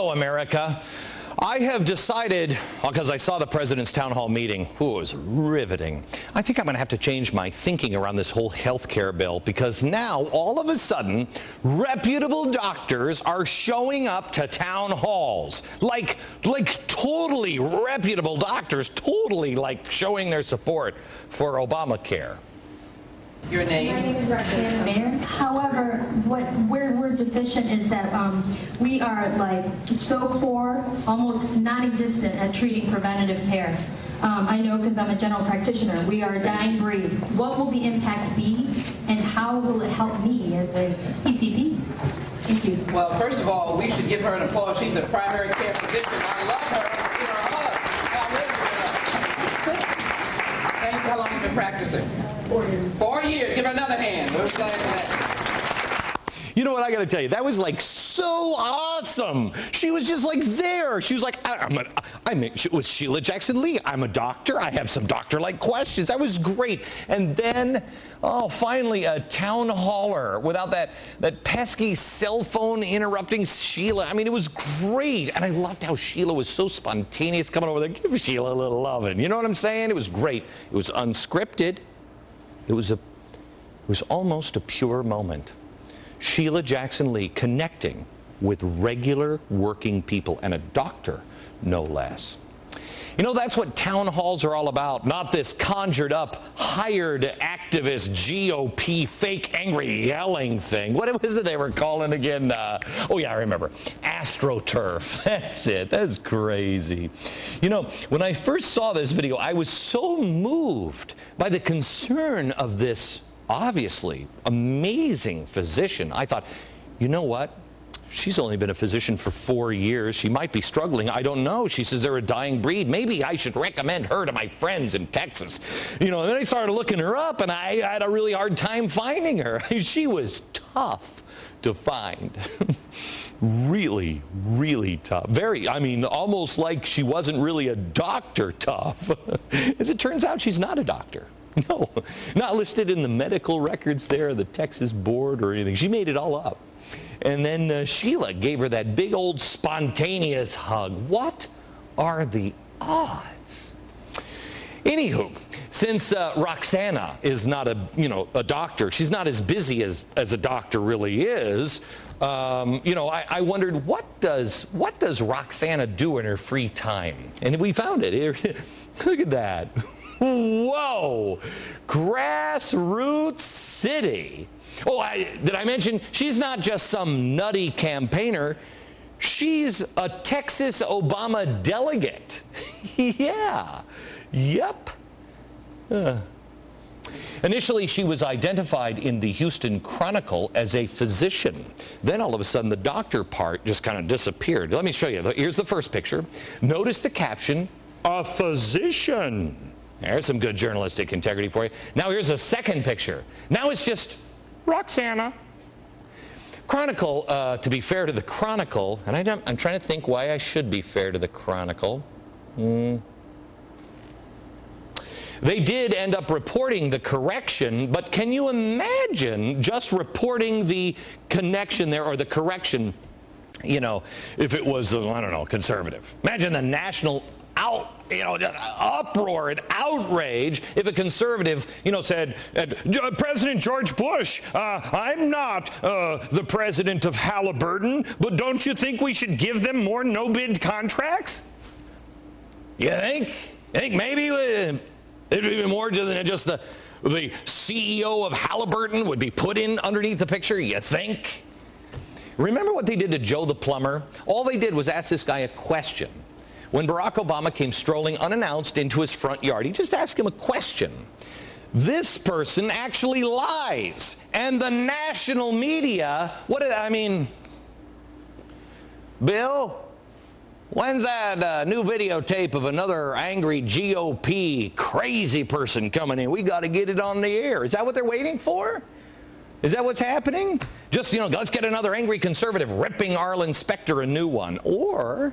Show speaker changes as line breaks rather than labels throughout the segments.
Hello, America. I have decided, because I saw the president's town hall meeting, it was riveting. I think I'm going to have to change my thinking around this whole health care bill, because now, all of a sudden, reputable doctors are showing up to town halls. Like totally reputable doctors, totally showing their support for Obamacare.
Your name?
My name is Roxanna Mayer. However, where we're deficient is that we are so poor, almost non-existent at treating preventative care. I know because I'm a general practitioner. We are a dying breed. What will the impact be, and how will it help me as a PCP? Thank you.
Well, first of all, we should give her an applause. She's a primary care physician. I love her. Give her a hug. Thank you. How long have you been practicing?
4 years.
4 years. Give her another hand. We're glad for that.
You know what, I got to tell you, that was so awesome. She was just there. She was like, it was Sheila Jackson Lee. I'm a doctor. I have some doctor-like questions. That was great. And then, finally, a town haller without that pesky cell phone interrupting Sheila. I mean, it was great. And I loved how Sheila was so spontaneous coming over there. Give Sheila a little loving. You know what I'm saying? It was great. It was unscripted. It was almost a pure moment. Sheila Jackson Lee connecting with regular working people, and a doctor, no less. You know, that's what town halls are all about, not this conjured up, hired activist GOP fake angry yelling thing. What was it they were calling again? Oh yeah, I remember. AstroTurf. That's it. That's crazy. You know, when I first saw this video, I was so moved by the concern of this obviously amazing physician. I thought, you know what? She's only been a physician for 4 years. She might be struggling. I don't know. She says they're a dying breed. Maybe I should recommend her to my friends in Texas. You know, and then I started looking her up, and I had a really hard time finding her. She was tough to find. Really, really tough. Almost like she wasn't really a doctor tough. As it turns out, she's not a doctor. No, not listed in the medical records there, the Texas board or anything. She made it all up. And then Sheila gave her that big old spontaneous hug. What are the odds? Anywho, since Roxanna is not a doctor, she's not as busy as a doctor really is. I wondered, what does Roxanna do in her free time? And we found it. Look at that. Whoa! Grassroots City. Oh, did I mention she's not just some nutty campaigner? She's a Texas Obama delegate. Yeah. Yep. Initially, she was identified in the Houston Chronicle as a physician. Then all of a sudden, the doctor part just kind of disappeared. Let me show you. Here's the first picture. Notice the caption, "A physician." There's some good journalistic integrity for you. Now here's a second picture. Now it's just Roxanna. Chronicle, to be fair to the Chronicle, and I'm trying to think why I should be fair to the Chronicle. They did end up reporting the correction, but can you imagine just reporting the connection there, or the correction, if it was, I don't know, conservative? Imagine the national uproar and outrage if a conservative, said, President George Bush, I'm not the president of Halliburton, but don't you think we should give them more no-bid contracts? You think? You think maybe it'd be more than just the CEO of Halliburton would be put in underneath the picture? You think? Remember what they did to Joe the plumber? All they did was ask this guy a question. When Barack Obama came strolling unannounced into his front yard, he just asked him a question. This person actually lies. And the national media, Bill, when's that new videotape of another angry GOP crazy person coming in? We got to get it on the air. Is that what they're waiting for? Is that what's happening? Just, let's get another angry conservative ripping Arlen Specter a new one. Or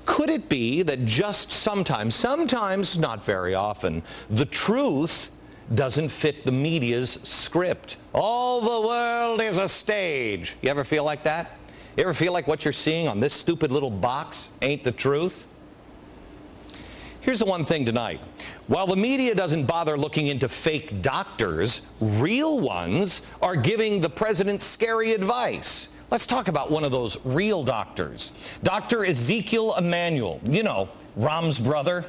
could it be that just sometimes, not very often, the truth doesn't fit the media's script? All the world is a stage. You ever feel like that? You ever feel like what you're seeing on this stupid little box ain't the truth? Here's the one thing tonight. While the media doesn't bother looking into fake doctors, real ones are giving the president scary advice. Let's talk about one of those real doctors. Dr. Ezekiel Emanuel, you know, Rahm's brother.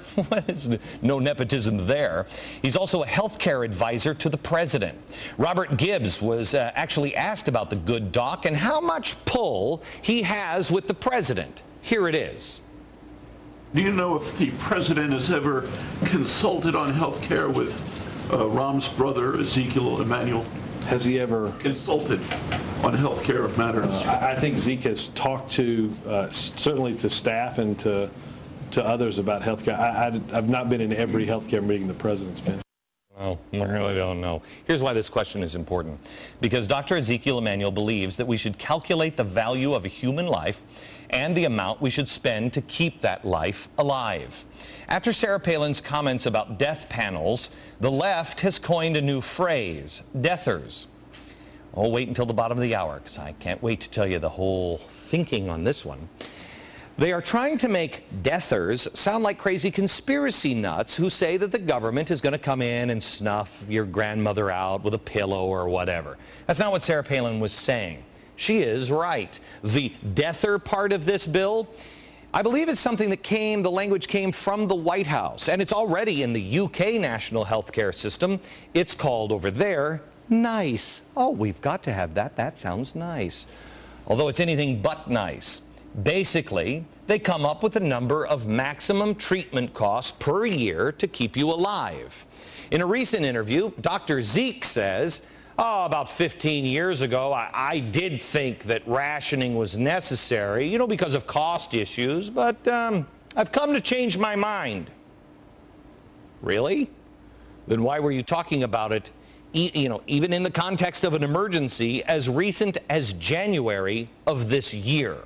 No nepotism there. He's also a healthcare advisor to the president. Robert Gibbs was actually asked about the good doc and how much pull he has with the president. Here it is.
Do you know if the president has ever consulted on health care with Rahm's brother, Ezekiel Emanuel?
Has he ever
consulted on health care matters?
I think Zeke has talked to, certainly to staff and to others about health care. I've not been in every health care meeting the president's been.
Oh, I really don't know. Here's why this question is important. Because Dr. Ezekiel Emanuel believes that we should calculate the value of a human life and the amount we should spend to keep that life alive. After Sarah Palin's comments about death panels, the left has coined a new phrase, deathers. Oh, wait until the bottom of the hour, because I can't wait to tell you the whole thinking on this one. They are trying to make deathers sound like crazy conspiracy nuts who say that the government is going to come in and snuff your grandmother out with a pillow or whatever. That's not what Sarah Palin was saying. She is right. The deather part of this bill, I believe it's something that the language came from the White House, and it's already in the UK national health care system. It's called over there NICE. Oh, we've got to have that. That sounds nice. Although it's anything but nice. Basically, they come up with a number of maximum treatment costs per year to keep you alive. In a recent interview, Dr. Zeke says, about 15 years ago, I did think that rationing was necessary, you know, because of cost issues, but I've come to change my mind. Really? Then why were you talking about it, even in the context of an emergency as recent as January of this year?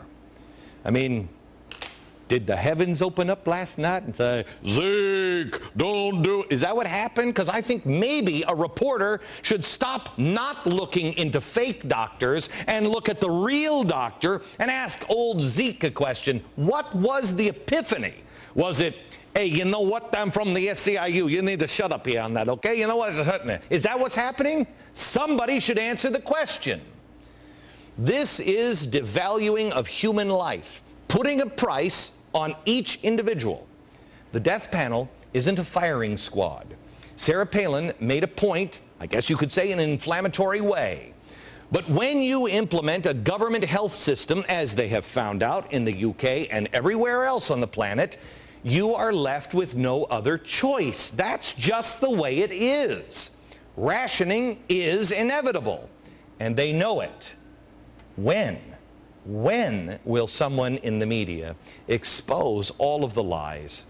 I mean, did the heavens open up last night and say, Zeke, don't do it? Is that what happened? Because I think maybe a reporter should stop not looking into fake doctors and look at the real doctor and ask old Zeke a question. What was the epiphany? Was it, hey, you know what? I'm from the SCIU. You need to shut up here on that, okay? You know what? Is that what's happening? Somebody should answer the question. This is devaluing of human life, putting a price on each individual. The death panel isn't a firing squad. Sarah Palin made a point, I guess you could say in an inflammatory way. But when you implement a government health system, as they have found out in the UK and everywhere else on the planet, you are left with no other choice. That's just the way it is. Rationing is inevitable, and they know it. When will someone in the media expose all of the lies